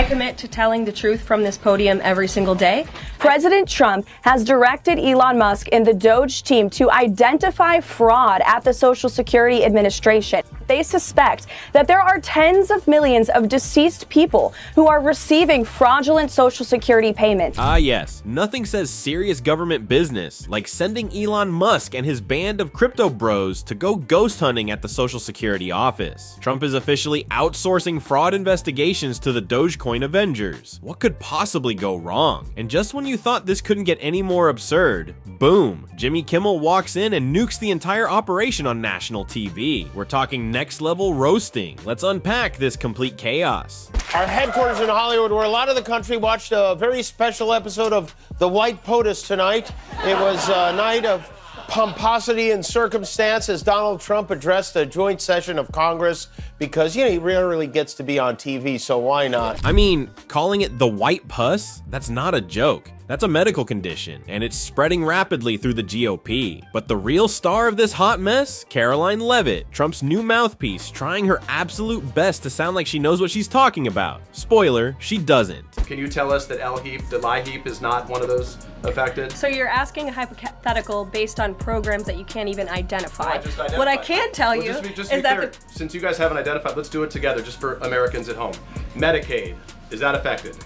I commit to telling the truth from this podium every single day. President Trump has directed Elon Musk and the Doge team to identify fraud at the Social Security Administration. They suspect that there are tens of millions of deceased people who are receiving fraudulent Social Security payments. Ah yes, nothing says serious government business like sending Elon Musk and his band of crypto bros to go ghost hunting at the Social Security office. Trump is officially outsourcing fraud investigations to the Dogecoin Avengers. What could possibly go wrong? And just when you thought this couldn't get any more absurd, boom, Jimmy Kimmel walks in and nukes the entire operation on national TV. We're talking next level roasting. Let's unpack this complete chaos. Our headquarters in Hollywood, where a lot of the country watched a very special episode of The White POTUS tonight. It was a night of pomposity and circumstance as Donald Trump addressed a joint session of Congress because, he rarely gets to be on TV, so why not? I mean, calling it the white pus? That's not a joke. That's a medical condition, and it's spreading rapidly through the GOP. But the real star of this hot mess? Karoline Leavitt, Trump's new mouthpiece, trying her absolute best to sound like she knows what she's talking about. Spoiler, she doesn't. Can you tell us that the lie heap is not one of those affected? So you're asking a hypothetical based on programs that you can't even identify. No, just identify. What I can tell you just is be clear. that Since you guys haven't identified, let's do it together just for Americans at home. Medicaid, is that affected?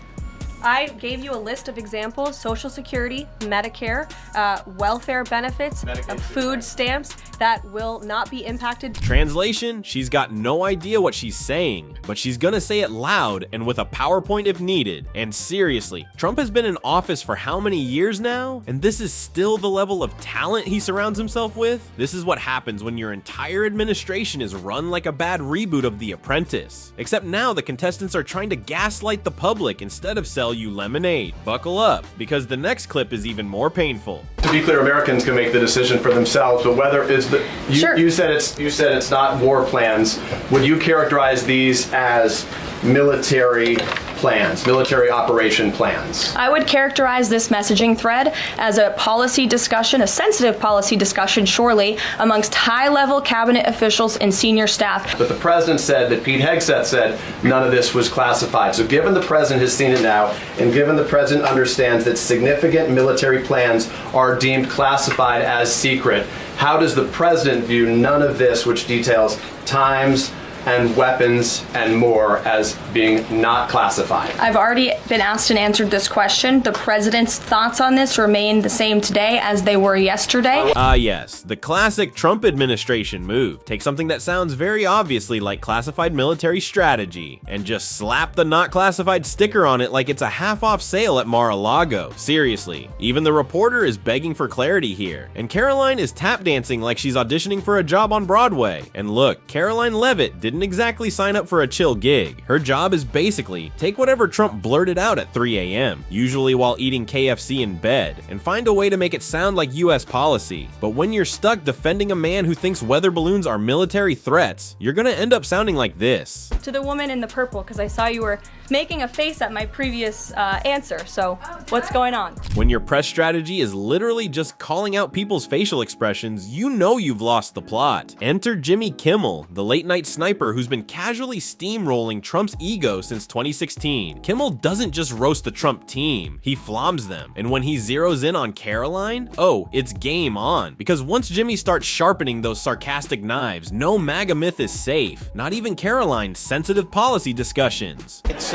I gave you a list of examples: Social Security, Medicare, welfare benefits, food stamps that will not be impacted. Translation, she's got no idea what she's saying, but she's gonna say it loud and with a PowerPoint if needed. And seriously, Trump has been in office for how many years now? And this is still the level of talent he surrounds himself with? This is what happens when your entire administration is run like a bad reboot of The Apprentice. Except now the contestants are trying to gaslight the public instead of sell you lemonade. Buckle up, because the next clip is even more painful. To be clear, Americans can make the decision for themselves, but whether is the you said it's not war plans. Would you characterize these as military plans, military operation plans? I would characterize this messaging thread as a policy discussion, a sensitive policy discussion, surely, amongst high-level cabinet officials and senior staff. But the president said that Pete Hegseth said none of this was classified. So given the president has seen it now, and given the president understands that significant military plans are deemed classified as secret, how does the president view none of this, which details times and weapons and more, as being not classified? I've already been asked and answered this question. The president's thoughts on this remain the same today as they were yesterday. Yes, the classic Trump administration move. Take something that sounds very obviously like classified military strategy and just slap the not classified sticker on it like it's a half-off sale at Mar-a-Lago. Seriously, even the reporter is begging for clarity here. And Karoline is tap dancing like she's auditioning for a job on Broadway. And look, Karoline Leavitt didn't exactly sign up for a chill gig. Her job is basically take whatever Trump blurted out at 3 a.m., usually while eating KFC in bed, and find a way to make it sound like US policy. But when you're stuck defending a man who thinks weather balloons are military threats, you're gonna end up sounding like this. To the woman in the purple, because I saw you were making a face at my previous answer, so what's going on? When your press strategy is literally just calling out people's facial expressions, you know you've lost the plot. Enter Jimmy Kimmel, the late-night sniper who's been casually steamrolling Trump's ego since 2016. Kimmel doesn't just roast the Trump team, he floms them. And when he zeroes in on Karoline, oh, it's game on. Because once Jimmy starts sharpening those sarcastic knives, no MAGA myth is safe. Not even Karoline's sensitive policy discussions. It's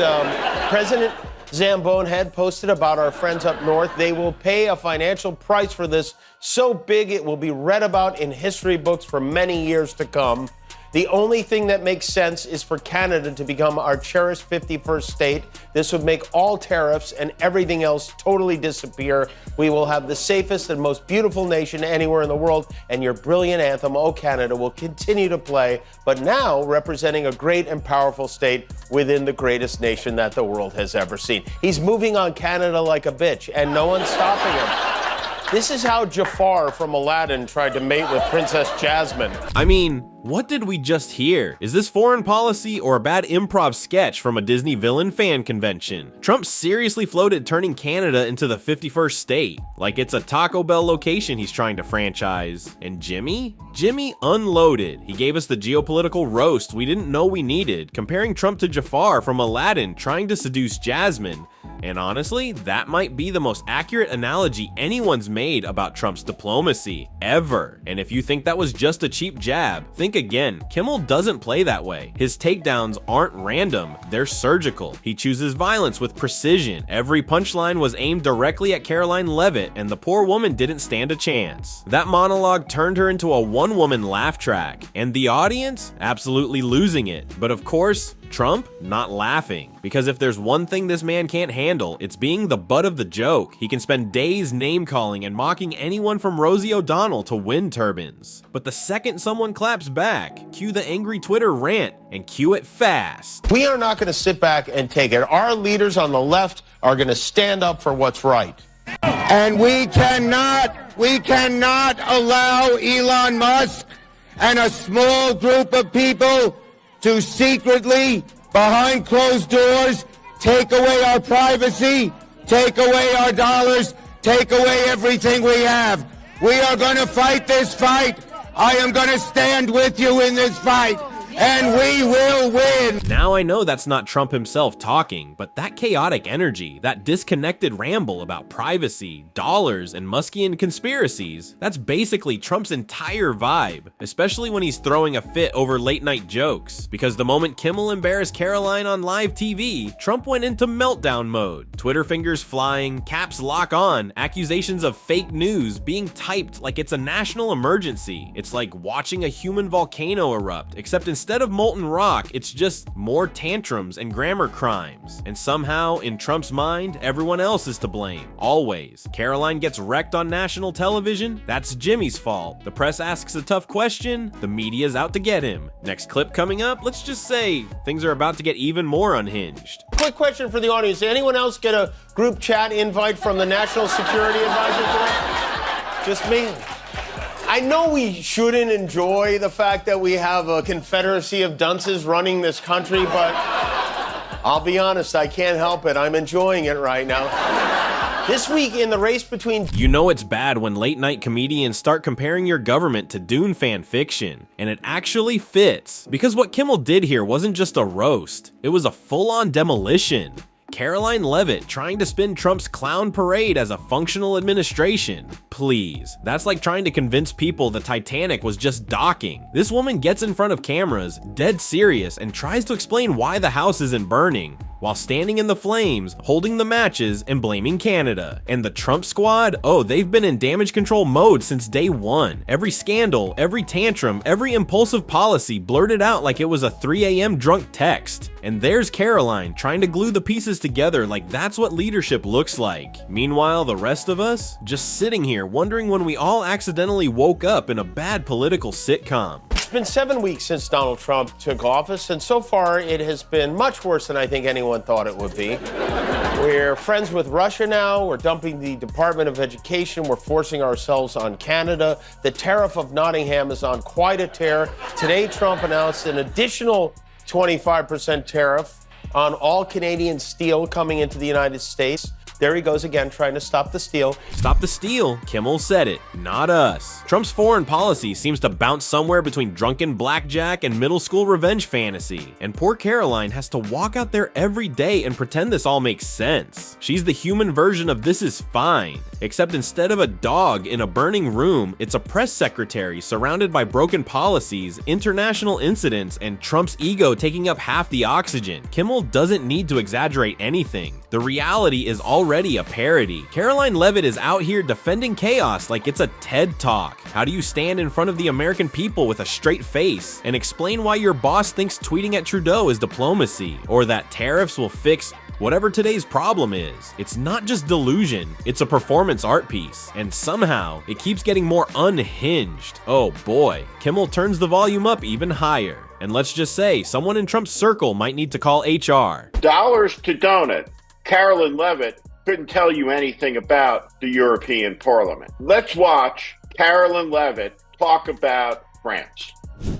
President Zambone had posted about our friends up north. They will pay a financial price for this so big it will be read about in history books for many years to come. The only thing that makes sense is for Canada to become our cherished 51st state. This would make all tariffs and everything else totally disappear. We will have the safest and most beautiful nation anywhere in the world, and your brilliant anthem, O Canada, will continue to play, but now representing a great and powerful state within the greatest nation that the world has ever seen. He's moving on Canada like a bitch, and no one's stopping him. This is how Jafar from Aladdin tried to mate with Princess Jasmine. I mean, what did we just hear? Is this foreign policy or a bad improv sketch from a Disney villain fan convention? Trump seriously floated turning Canada into the 51st state, like it's a Taco Bell location he's trying to franchise. And Jimmy? Jimmy unloaded. He gave us the geopolitical roast we didn't know we needed, comparing Trump to Jafar from Aladdin trying to seduce Jasmine. And honestly, that might be the most accurate analogy anyone's made about Trump's diplomacy, ever. And if you think that was just a cheap jab, think again. Kimmel doesn't play that way. His takedowns aren't random, they're surgical. He chooses violence with precision. Every punchline was aimed directly at Karoline Leavitt, and the poor woman didn't stand a chance. That monologue turned her into a one-woman laugh track, and the audience absolutely losing it. But of course, Trump not laughing, because if there's one thing this man can't handle, it's being the butt of the joke. He can spend days name-calling and mocking anyone from Rosie O'Donnell to wind turbines. But the second someone claps back, cue the angry Twitter rant, and cue it fast. We are not going to sit back and take it. Our leaders on the left are going to stand up for what's right. And we cannot allow Elon Musk and a small group of people to secretly, behind closed doors, take away our privacy, take away our dollars, take away everything we have. We are going to fight this fight. I am going to stand with you in this fight, and we will win. Now I know that's not Trump himself talking, but that chaotic energy, that disconnected ramble about privacy, dollars, and Muskian conspiracies, that's basically Trump's entire vibe, especially when he's throwing a fit over late night jokes. Because the moment Kimmel embarrassed Karoline on live TV, Trump went into meltdown mode. Twitter fingers flying, caps lock on, accusations of fake news being typed like it's a national emergency. It's like watching a human volcano erupt, except instead of molten rock, it's just more tantrums and grammar crimes. And somehow, in Trump's mind, everyone else is to blame. Always. Karoline gets wrecked on national television, that's Jimmy's fault. The press asks a tough question, the media's out to get him. Next clip coming up, let's just say things are about to get even more unhinged. Quick question for the audience. Did anyone else get a group chat invite from the National Security Advisor today? Just me? I know we shouldn't enjoy the fact that we have a confederacy of dunces running this country, but I'll be honest, I can't help it. I'm enjoying it right now. This week in the race between... You know it's bad when late night comedians start comparing your government to Dune fan fiction, and it actually fits. Because what Kimmel did here wasn't just a roast, it was a full-on demolition. Karoline Leavitt trying to spin Trump's clown parade as a functional administration. Please, that's like trying to convince people the Titanic was just docking. This woman gets in front of cameras, dead serious, and tries to explain why the house isn't burning, while standing in the flames, holding the matches, and blaming Canada. And the Trump squad, oh, they've been in damage control mode since day one. Every scandal, every tantrum, every impulsive policy blurted out like it was a 3 a.m. drunk text. And there's Karoline trying to glue the pieces together like that's what leadership looks like. Meanwhile, the rest of us, just sitting here wondering when we all accidentally woke up in a bad political sitcom. It's been 7 weeks since Donald Trump took office, and so far it has been much worse than I think anyone thought it would be. We're friends with Russia now, we're dumping the Department of Education, we're forcing ourselves on Canada. The tariff of Nottingham is on quite a tear. Today, Trump announced an additional 25% tariff on all Canadian steel coming into the United States. There he goes again, trying to stop the steal. Stop the steal, Kimmel said it, not us. Trump's foreign policy seems to bounce somewhere between drunken blackjack and middle school revenge fantasy. And poor Karoline has to walk out there every day and pretend this all makes sense. She's the human version of this is fine. Except instead of a dog in a burning room, it's a press secretary surrounded by broken policies, international incidents, and Trump's ego taking up half the oxygen. Kimmel doesn't need to exaggerate anything. The reality is already a parody. Karoline Leavitt is out here defending chaos like it's a TED Talk. How do you stand in front of the American people with a straight face and explain why your boss thinks tweeting at Trudeau is diplomacy, or that tariffs will fix whatever today's problem is? It's not just delusion, it's a performance art piece, and somehow it keeps getting more unhinged. Oh boy, Kimmel turns the volume up even higher. And let's just say, someone in Trump's circle might need to call HR. Dollars to donut. Karoline Leavitt couldn't tell you anything about the European Parliament. Let's watch Karoline Leavitt talk about France.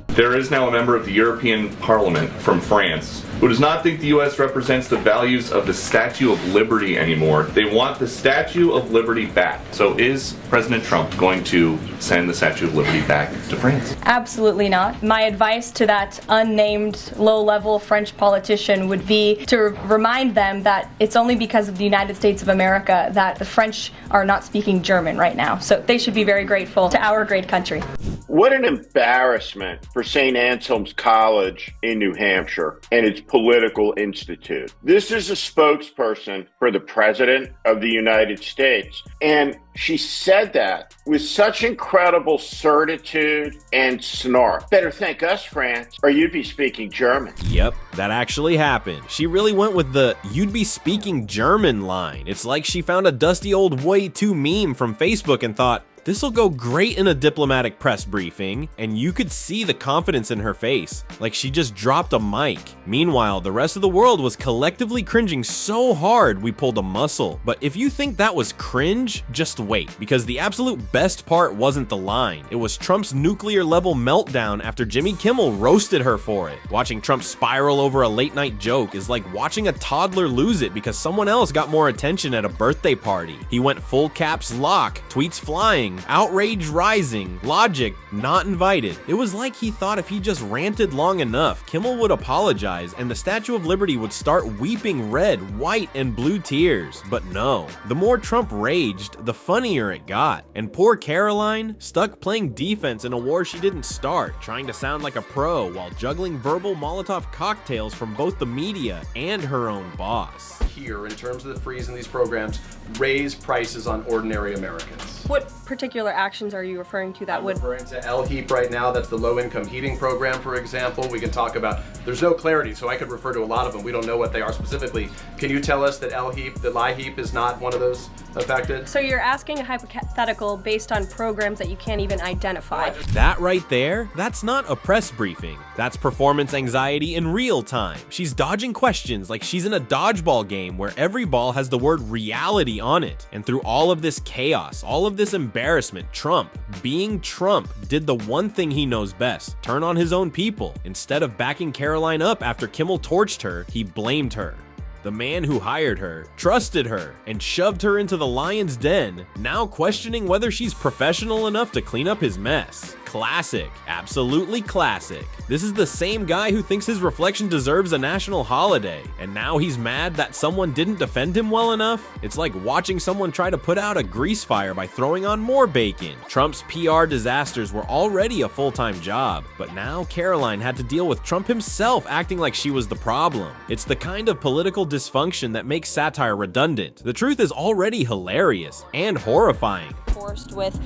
There is now a member of the European Parliament from France who does not think the U.S. represents the values of the Statue of Liberty anymore. They want the Statue of Liberty back. So is President Trump going to send the Statue of Liberty back to France? Absolutely not. My advice to that unnamed low-level French politician would be to remind them that it's only because of the United States of America that the French are not speaking German right now. So they should be very grateful to our great country. What an embarrassment for St. Anselm's College in New Hampshire and its political institute. This is a spokesperson for the President of the United States, and she said that with such incredible certitude and snark. Better thank us, France, or you'd be speaking German. Yep, that actually happened. She really went with the "you'd be speaking German" line. It's like she found a dusty old way too meme from Facebook and thought, this'll go great in a diplomatic press briefing, and you could see the confidence in her face, like she just dropped a mic. Meanwhile, the rest of the world was collectively cringing so hard we pulled a muscle. But if you think that was cringe, just wait, because the absolute best part wasn't the line. It was Trump's nuclear-level meltdown after Jimmy Kimmel roasted her for it. Watching Trump spiral over a late-night joke is like watching a toddler lose it because someone else got more attention at a birthday party. He went full caps lock, tweets flying, outrage rising, logic not invited. It was like he thought if he just ranted long enough, Kimmel would apologize and the Statue of Liberty would start weeping red, white, and blue tears. But no, the more Trump raged, the funnier it got. And poor Karoline, stuck playing defense in a war she didn't start, trying to sound like a pro while juggling verbal Molotov cocktails from both the media and her own boss. Here, in terms of the freeze in these programs, raise prices on ordinary Americans. What particular actions are you referring to that I'm would... referring to LHEAP right now. That's the low-income heating program, for example. We can talk about, there's no clarity, so I could refer to a lot of them. We don't know what they are specifically. Can you tell us that LHEAP, the LIHEAP, is not one of those affected? So you're asking a hypothetical based on programs that you can't even identify. That right there, that's not a press briefing. That's performance anxiety in real time. She's dodging questions like she's in a dodgeball game where every ball has the word reality on it. And through all of this chaos, all of this embarrassment, Trump, being Trump, did the one thing he knows best, turn on his own people. Instead of backing Karoline up after Kimmel torched her, he blamed her. The man who hired her, trusted her, and shoved her into the lion's den, now questioning whether she's professional enough to clean up his mess. Classic. Absolutely classic. This is the same guy who thinks his reflection deserves a national holiday, and now he's mad that someone didn't defend him well enough? It's like watching someone try to put out a grease fire by throwing on more bacon. Trump's PR disasters were already a full-time job, but now Karoline had to deal with Trump himself acting like she was the problem. It's the kind of political dysfunction that makes satire redundant. The truth is already hilarious and horrifying. Forced with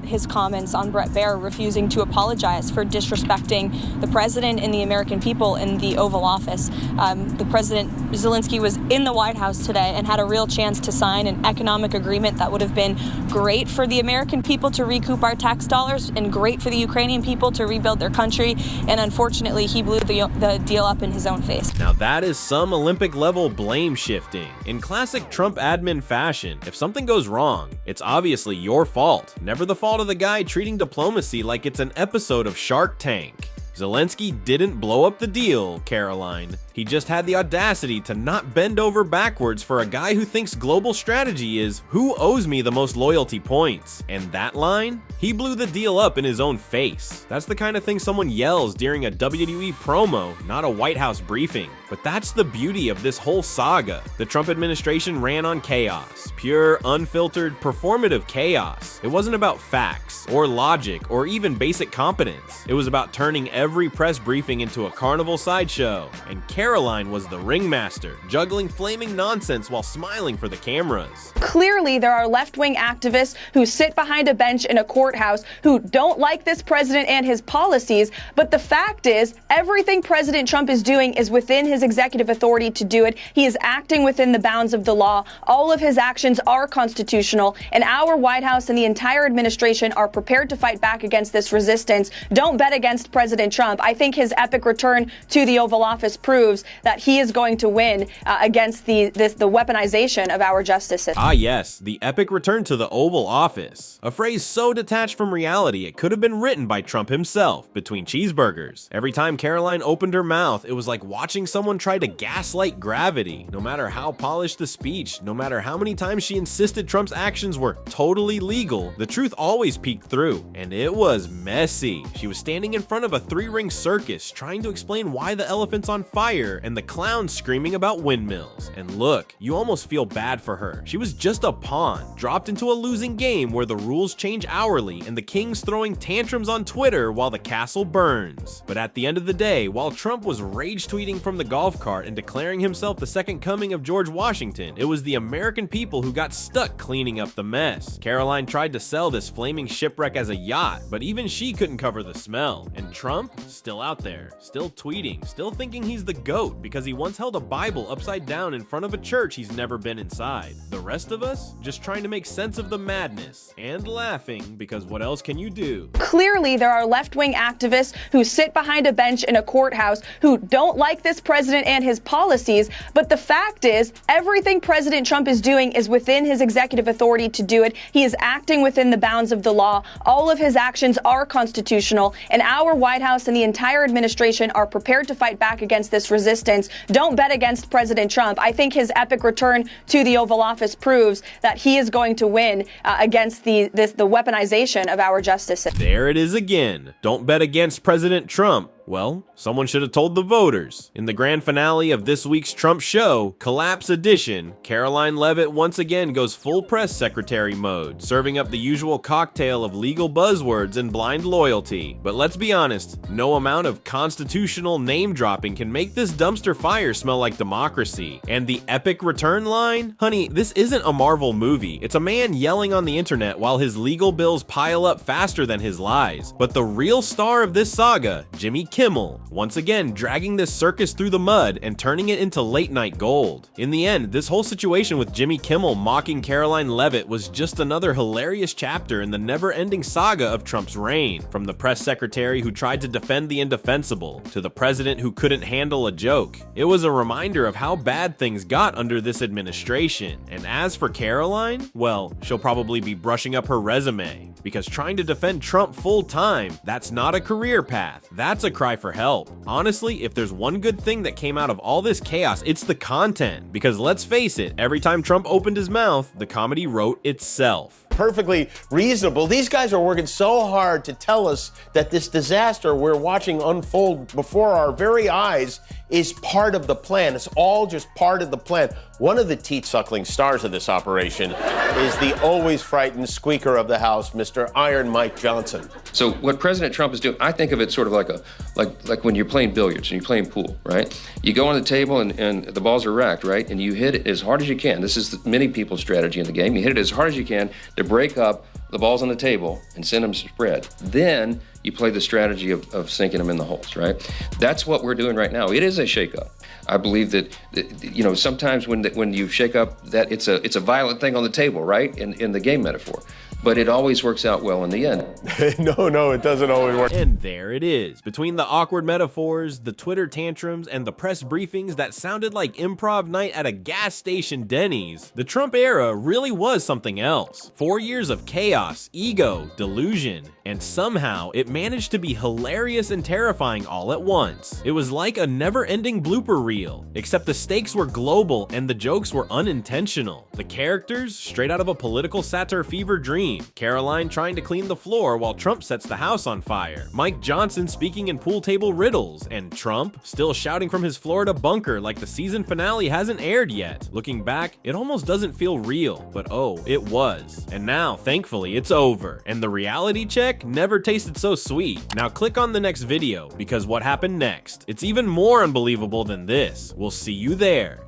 his comments on Bret Baier refusing to apologize for disrespecting the president and the American people in the Oval Office. The President Zelensky was in the White House today and had a real chance to sign an economic agreement that would have been great for the American people to recoup our tax dollars and great for the Ukrainian people to rebuild their country. And unfortunately, he blew the deal up in his own face. Now that is some Olympic level blame shifting. In classic Trump admin fashion, if something goes wrong, it's obviously your fault. Never the fault of the guy treating diplomacy like it's an episode of Shark Tank. Zelensky didn't blow up the deal, Karoline. He just had the audacity to not bend over backwards for a guy who thinks global strategy is who owes me the most loyalty points. And that line? He blew the deal up in his own face. That's the kind of thing someone yells during a WWE promo, not a White House briefing. But that's the beauty of this whole saga. The Trump administration ran on chaos. Pure, unfiltered, performative chaos. It wasn't about facts, or logic, or even basic competence. It was about turning every press briefing into a carnival sideshow. And Karoline was the ringmaster, juggling flaming nonsense while smiling for the cameras. Clearly, there are left-wing activists who sit behind a bench in a courthouse who don't like this president and his policies, but the fact is, everything President Trump is doing is within his executive authority to do it. He is acting within the bounds of the law. All of his actions are constitutional, and our White House and the entire administration are prepared to fight back against this resistance. Don't bet against President Trump. I think his epic return to the Oval Office proves proves that he is going to win against the weaponization of our justice system. Ah yes, the epic return to the Oval Office. A phrase so detached from reality it could have been written by Trump himself between cheeseburgers. Every time Karoline opened her mouth, it was like watching someone try to gaslight gravity. No matter how polished the speech, no matter how many times she insisted Trump's actions were totally legal, the truth always peeked through, and it was messy. She was standing in front of a three-ring circus trying to explain why the elephant's on fire and the clowns screaming about windmills. And look, you almost feel bad for her. She was just a pawn, dropped into a losing game where the rules change hourly and the king's throwing tantrums on Twitter while the castle burns. But at the end of the day, while Trump was rage tweeting from the golf cart and declaring himself the second coming of George Washington, it was the American people who got stuck cleaning up the mess. Karoline tried to sell this flaming shipwreck as a yacht, but even she couldn't cover the smell. And Trump, still out there, still tweeting, still thinking he's the GOAT because he once held a Bible upside down in front of a church he's never been inside. The rest of us just trying to make sense of the madness and laughing because what else can you do? Clearly, there are left-wing activists who sit behind a bench in a courthouse who don't like this president and his policies, but the fact is, everything President Trump is doing is within his executive authority to do it. He is acting within the bounds of the law. All of his actions are constitutional, and our White House and the entire administration are prepared to fight back against this resistance. Don't bet against President Trump. I think his epic return to the Oval Office proves that he is going to win against the weaponization of our justice system. There it is again. Don't bet against President Trump. Well, someone should have told the voters. In the grand finale of this week's Trump show, Collapse Edition, Karoline Leavitt once again goes full press secretary mode, serving up the usual cocktail of legal buzzwords and blind loyalty. But let's be honest, no amount of constitutional name dropping can make this dumpster fire smell like democracy. And the epic return line? Honey, this isn't a Marvel movie. It's a man yelling on the internet while his legal bills pile up faster than his lies. But the real star of this saga, Jimmy Kimmel, once again dragging this circus through the mud and turning it into late night gold. In the end, this whole situation with Jimmy Kimmel mocking Karoline Leavitt was just another hilarious chapter in the never-ending saga of Trump's reign. From the press secretary who tried to defend the indefensible, to the president who couldn't handle a joke. It was a reminder of how bad things got under this administration. And as for Karoline, well, she'll probably be brushing up her resume, because trying to defend Trump full-time, that's not a career path. That's a cry for help. Honestly, if there's one good thing that came out of all this chaos, it's the content. Because let's face it, every time Trump opened his mouth, the comedy wrote itself. Perfectly reasonable. These guys are working so hard to tell us that this disaster we're watching unfold before our very eyes is part of the plan. It's all just part of the plan. One of the teat-suckling stars of this operation is the always frightened Speaker of the House, Mr. Iron Mike Johnson. So what President Trump is doing, I think of it sort of like when you're playing billiards and you're playing pool, right? You go on the table and the balls are racked, right? And you hit it as hard as you can. This is many people's strategy in the game. You hit it as hard as you can to break up the balls on the table and send them spread. Then you play the strategy of sinking them in the holes, right? That's what we're doing right now. It is a shakeup. I believe that sometimes when you shake up, that it's a violent thing on the table, right? In the game metaphor. But it always works out well in the end. No, it doesn't always work. And there it is. Between the awkward metaphors, the Twitter tantrums, and the press briefings that sounded like improv night at a gas station Denny's, the Trump era really was something else. 4 years of chaos, ego, delusion, and somehow it managed to be hilarious and terrifying all at once. It was like a never-ending blooper reel, except the stakes were global and the jokes were unintentional. The characters, straight out of a political satire fever dream. Karoline trying to clean the floor while Trump sets the house on fire. Mike Johnson speaking in pool table riddles, and Trump still shouting from his Florida bunker like the season finale hasn't aired yet. Looking back, it almost doesn't feel real, but oh, it was. And now, thankfully, it's over, and the reality check never tasted so sweet. Now click on the next video, because what happened next? It's even more unbelievable than this. We'll see you there.